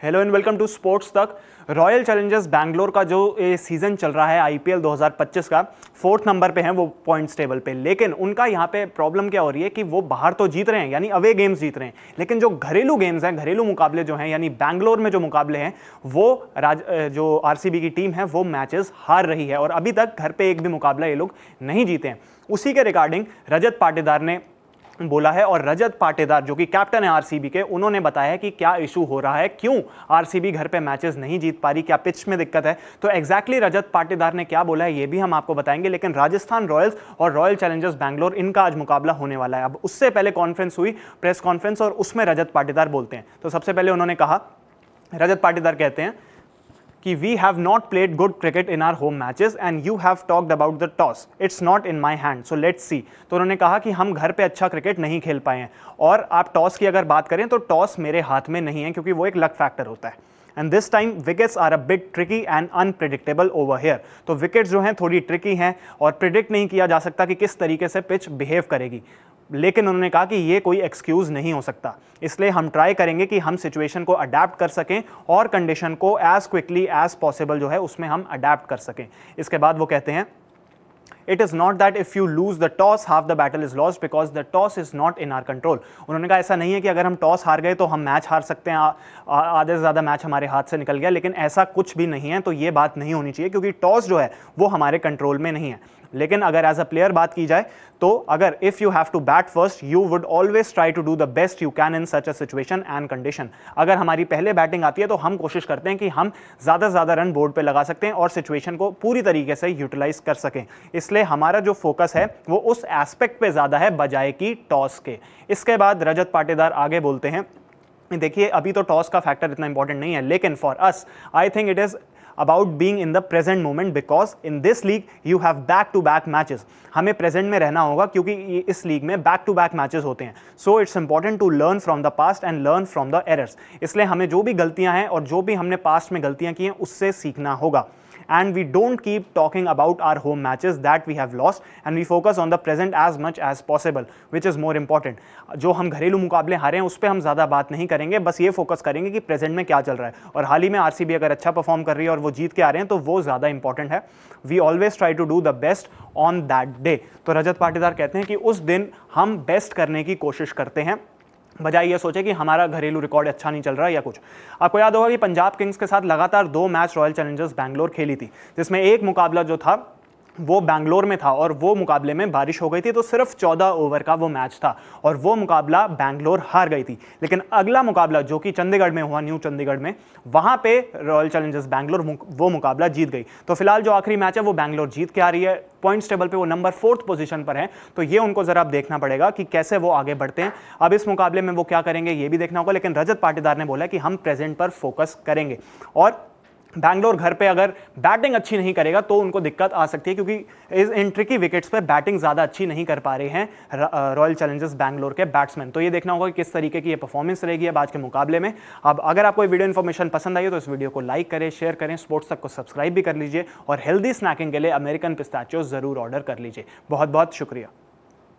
Hello and welcome to sports तक। Royal Challengers Bangalore का जो ये सीजन चल रहा है आईपीएल 2025 का, 4th नंबर पे हैं वो पॉइंट्स टेबल पे। लेकिन उनका यहाँ पे प्रॉब्लम क्या हो रही है कि वो बाहर तो जीत रहे हैं, यानी अवे गेम्स जीत रहे हैं, लेकिन जो घरेलू गेम्स हैं, घरेलू मुकाबले जो हैं, यानी बैंगलोर में जो मुकाबले हैं, वो जो आरसीबी की टीम है वो मैचेस हार रही है और अभी तक घर पे एक भी मुकाबला ये लोग नहीं जीते हैं। उसी के रिगार्डिंग रजत पाटीदार ने बोला है और रजत पाटीदार जो कि कैप्टन है आरसीबी के, उन्होंने बताया कि क्या इशू हो रहा है, क्यों आरसीबी घर पे मैचेस नहीं जीत पा रही, क्या पिच में दिक्कत है। तो एग्जैक्टली रजत पाटीदार ने क्या बोला है ये भी हम आपको बताएंगे। लेकिन राजस्थान रॉयल्स और रॉयल चैलेंजर्स बैंगलोर, इनका आज मुकाबला होने वाला है। अब उससे पहले कॉन्फ्रेंस हुई, प्रेस कॉन्फ्रेंस, और उसमें रजत पाटीदार बोलते हैं। तो सबसे पहले उन्होंने कहा, रजत पाटीदार कहते हैं कि we have not played good cricket in our home matches and you have talked about the toss, it's not in my hand, so let's see. तो उन्होंने कहा कि हम घर पे अच्छा क्रिकेट नहीं खेल पाए हैं, और आप टॉस की अगर बात करें तो टॉस मेरे हाथ में नहीं है, क्योंकि वो एक लक फैक्टर होता है। And this time wickets are a big tricky and unpredictable over here. तो विकेट्स जो हैं थोड़ी ट्रिकी हैं और प्रिडिक्ट नहीं किया जा सकता कि किस तरीके से पिच बिहेव करेगी। लेकिन उन्होंने कहा कि ये कोई एक्सक्यूज़ नहीं हो सकता, इसलिए हम ट्राई करेंगे कि हम सिचुएशन को अडेप्ट कर सकें और कंडीशन को एज क्विकली एज पॉसिबल जो है उसमें हम अडेप्ट कर सकें। इसके बाद वो कहते हैं, it is not that if you lose the toss half the battle is lost because the toss is not in are control. उन्होंने कहा ऐसा नहीं है कि अगर हम टॉस हार गए तो हम मैच हार सकते हैं, आधे से ज़्यादा मैच हमारे हाथ से निकल गया, लेकिन ऐसा कुछ भी नहीं है। तो ये बात नहीं होनी चाहिए, क्योंकि टॉस जो है वो हमारे कंट्रोल में नहीं है। लेकिन अगर एज अ प्लेयर बात की जाए तो अगर if you have to bat first you would always try to do the best you can in such a situation and condition. अगर हमारी पहले बैटिंग आती है तो हम कोशिश करते हैं कि हम ज़्यादा से ज़्यादा रन बोर्ड पे लगा सकते हैं और सिचुएशन को पूरी तरीके से यूटिलाइज कर सकें। इसलिए हमारा जो फोकस है वो उस एस्पेक्ट पे ज़्यादा है बजाय कि टॉस के। इसके बाद रजत पाटीदार आगे बोलते हैं, देखिए अभी तो टॉस का फैक्टर इतना इंपॉर्टेंट नहीं है, लेकिन for us I think it is about being in the present moment because in this league you have back to back matches। हमें प्रेजेंट में रहना होगा क्योंकि इस लीग में बैक टू बैक मैचेस होते हैं। So it's important to learn from the past and learn from the errors. इसलिए हमें जो भी गलतियां हैं और जो भी हमने पास्ट में गलतियां की हैं उससे सीखना होगा। And we don't keep talking about our home matches that we have lost and we focus on the present as much as possible which is more important। जो हम घरेलू मुकाबले हारे हैं उस पर हम ज़्यादा बात नहीं करेंगे, बस ये फोकस करेंगे कि प्रेजेंट में क्या चल रहा है। और हाल ही में आरसीबी अगर अच्छा परफॉर्म कर रही है और वो जीत के आ रहे हैं तो वो ज़्यादा इंपॉर्टेंट है। We always try to do the best on that day. तो रजत पाटीदार कहते हैं कि उस दिन हम बेस्ट करने की कोशिश करते हैं, बजाय ये सोचे कि हमारा घरेलू रिकॉर्ड अच्छा नहीं चल रहा है या कुछ। आपको याद होगा कि पंजाब किंग्स के साथ लगातार 2 मैच रॉयल चैलेंजर्स बैंगलोर खेली थी, जिसमें एक मुकाबला जो था वो बैंगलोर में था और वो मुकाबले में बारिश हो गई थी, तो सिर्फ 14 ओवर का वो मैच था और वो मुकाबला बैंगलोर हार गई थी। लेकिन अगला मुकाबला जो कि चंडीगढ़ में हुआ, न्यू चंडीगढ़ में, वहां पे रॉयल चैलेंजर्स बैंगलोर वो मुकाबला जीत गई। तो फिलहाल जो आखिरी मैच है वो बैंगलोर जीत के आ रही है, पॉइंट्स टेबल पे वो नंबर 4th पोजीशन पर है। तो ये उनको जरा देखना पड़ेगा कि कैसे वो आगे बढ़ते हैं। अब इस मुकाबले में वो क्या करेंगे ये भी देखना होगा, लेकिन रजत पाटीदार ने बोला कि हम प्रेजेंट पर फोकस करेंगे। और बैंगलोर घर पे अगर बैटिंग अच्छी नहीं करेगा तो उनको दिक्कत आ सकती है, क्योंकि इन ट्रिकी विकेट्स पे बैटिंग ज़्यादा अच्छी नहीं कर पा रहे हैं रॉयल चैलेंजर्स बैंगलोर के बैट्समैन। तो ये देखना होगा कि किस तरीके की ये परफॉर्मेंस रहेगी अब आज के मुकाबले में। अब अगर आपको ये वीडियो इन्फॉर्मेशन पसंद आई है तो इस वीडियो को लाइक करें, शेयर करें, स्पोर्ट्स तक को सब्सक्राइब भी कर लीजिए और हेल्दी स्नैकिंग के लिए अमेरिकन पिस्ताचियोज ज़रूर ऑर्डर कर लीजिए। बहुत बहुत शुक्रिया।